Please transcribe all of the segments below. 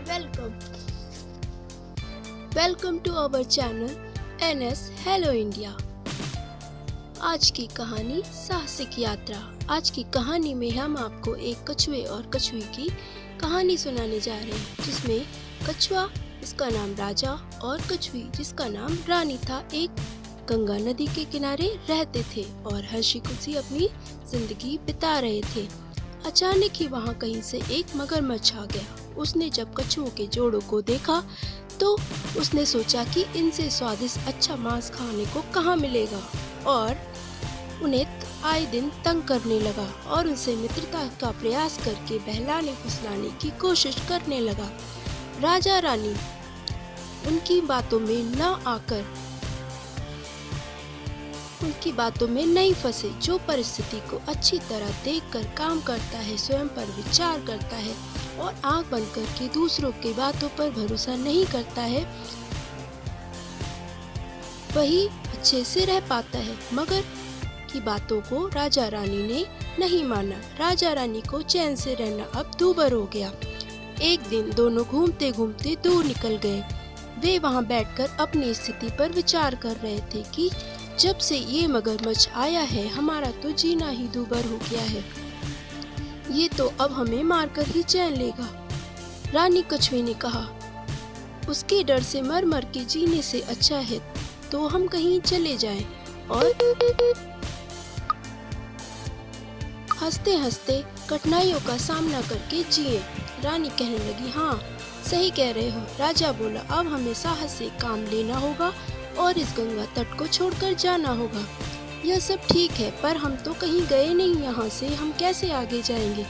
Welcome. Welcome to our channel NS Hello India. आज की कहानी साहसिक यात्रा। आज की कहानी में हम आपको एक कछुए और कछुई की कहानी सुनाने जा रहे हैं, जिसमें कछुआ, जिसका नाम राजा, और कछुई, जिसका नाम रानी था, एक गंगा नदी के किनारे रहते थे और हंसी खुशी अपनी जिंदगी बिता रहे थे। अचानक ही वहाँ कहीं से एक मगरमच्छ आ गया। उसने जब कछुओं के जोड़ों को देखा तो उसने सोचा कि इनसे स्वादिष्ट अच्छा मांस खाने को कहाँ मिलेगा, और उन्हें आए दिन तंग करने लगा और उनसे मित्रता का प्रयास करके बहलाने फुसलाने की कोशिश करने लगा। राजा रानी उनकी बातों में नहीं फंसे। जो परिस्थिति को अच्छी तरह देखकर काम करता है, स्वयं पर विचार करता है और आंख बंद करके दूसरों की बातों पर भरोसा नहीं करता है, वही अच्छे से रह पाता है। मगर की बातों को राजा रानी ने नहीं माना। राजा रानी को चैन से रहना अब दूभर हो गया। एक दिन दोनों घूमते घूमते दूर निकल गए। वे वहां बैठकर अपनी स्थिति पर विचार कर रहे थे कि जब से ये मगरमच्छ आया है, हमारा तो जीना ही दूभर हो गया है। ये तो अब हमें मारकर ही चैन लेगा। रानी कछुई ने कहा, उसके डर से मर मर के जीने से अच्छा है तो हम कहीं चले जाएं और हंसते हंसते कठिनाइयों का सामना करके जिए। रानी कहने लगी, हाँ सही कह रहे हो। राजा बोला, अब हमें साहस से काम लेना होगा और इस गंगा तट को छोड़कर जाना होगा। यह सब ठीक है, पर हम तो कहीं गए नहीं, यहाँ से हम कैसे आगे जाएंगे।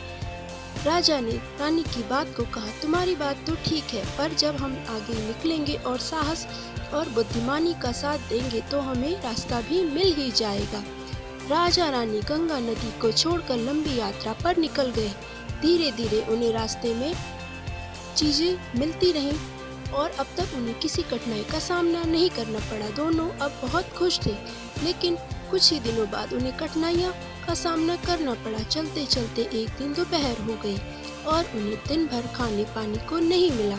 राजा ने रानी की बात को कहा, तुम्हारी बात तो ठीक है, पर जब हम आगे निकलेंगे और साहस और बुद्धिमानी का साथ देंगे तो हमें रास्ता भी मिल ही जाएगा। राजा रानी गंगा नदी को छोड़कर लंबी यात्रा पर निकल गए। धीरे धीरे उन्हें रास्ते में चीजें मिलती रहीं और अब तक उन्हें किसी कठिनाई का सामना नहीं करना पड़ा। दोनों अब बहुत खुश थे, लेकिन कुछ ही दिनों बाद उन्हें कठिनाइयों का सामना करना पड़ा। चलते चलते एक दिन दोपहर हो गई और उन्हें दिन भर खाने पानी को नहीं मिला।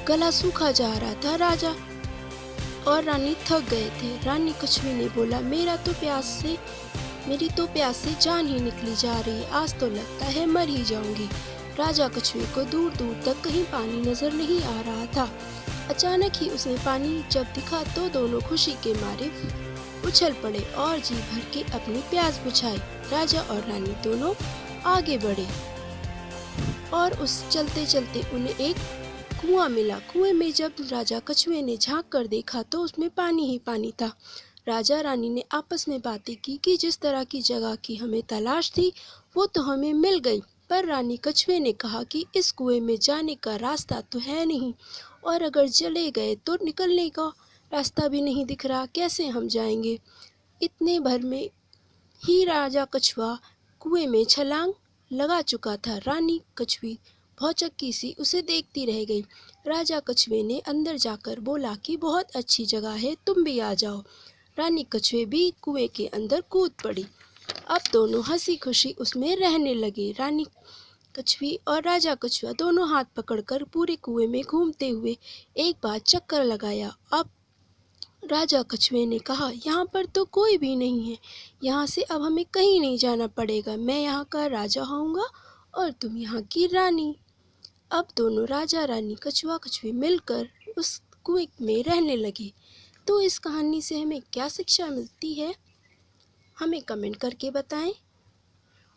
गला सूखा जा रहा था। राजा और रानी थक गए थे। रानी कछुई ने बोला, मेरी तो प्यास से जान ही निकली जा रही है। आज तो लगता है मर ही जाऊंगी। राजा कछुए को दूर दूर तक कहीं पानी नजर नहीं आ रहा था। अचानक ही उसने पानी जब दिखा तो दोनों खुशी के मारे उछल पड़े और जी भर के अपनी प्यास बुझाई। राजा और रानी दोनों आगे बढ़े और उस चलते चलते उन्हें एक कुआं मिला। कुएं में जब राजा कछुए ने झांक कर देखा तो उसमें पानी ही पानी था। राजा रानी ने आपस में बातें की कि जिस तरह की जगह की हमें तलाश थी वो तो हमें मिल गई, पर रानी कछुए ने कहा कि इस कुएं में जाने का रास्ता तो है नहीं, और अगर चले गए तो निकलने का रास्ता भी नहीं दिख रहा, कैसे हम जाएंगे। इतने भर में ही राजा कछुआ कुएं में छलांग लगा चुका था। रानी कछुई भौचक्की सी उसे देखती रह गई। राजा कछुए ने अंदर जाकर बोला कि बहुत अच्छी जगह है, तुम भी आ जाओ। रानी कछुए भी कुएं के अंदर कूद पड़ी। अब दोनों हंसी खुशी उसमें रहने लगे। रानी कछुई और राजा कछुआ दोनों हाथ पकड़कर पूरे कुएं में घूमते हुए एक बार चक्कर लगाया। अब राजा कछुए ने कहा, यहाँ पर तो कोई भी नहीं है, यहाँ से अब हमें कहीं नहीं जाना पड़ेगा। मैं यहाँ का राजा होऊंगा और तुम यहाँ की रानी। अब दोनों राजा रानी कछुआ कछुई मिलकर उस कुएं में रहने लगे। तो इस कहानी से हमें क्या शिक्षा मिलती है, हमें कमेंट करके बताएं।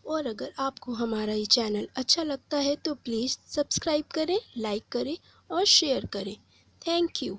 और अगर आपको हमारा ये चैनल अच्छा लगता है तो प्लीज़ सब्सक्राइब करें, लाइक करें और शेयर करें। Thank you.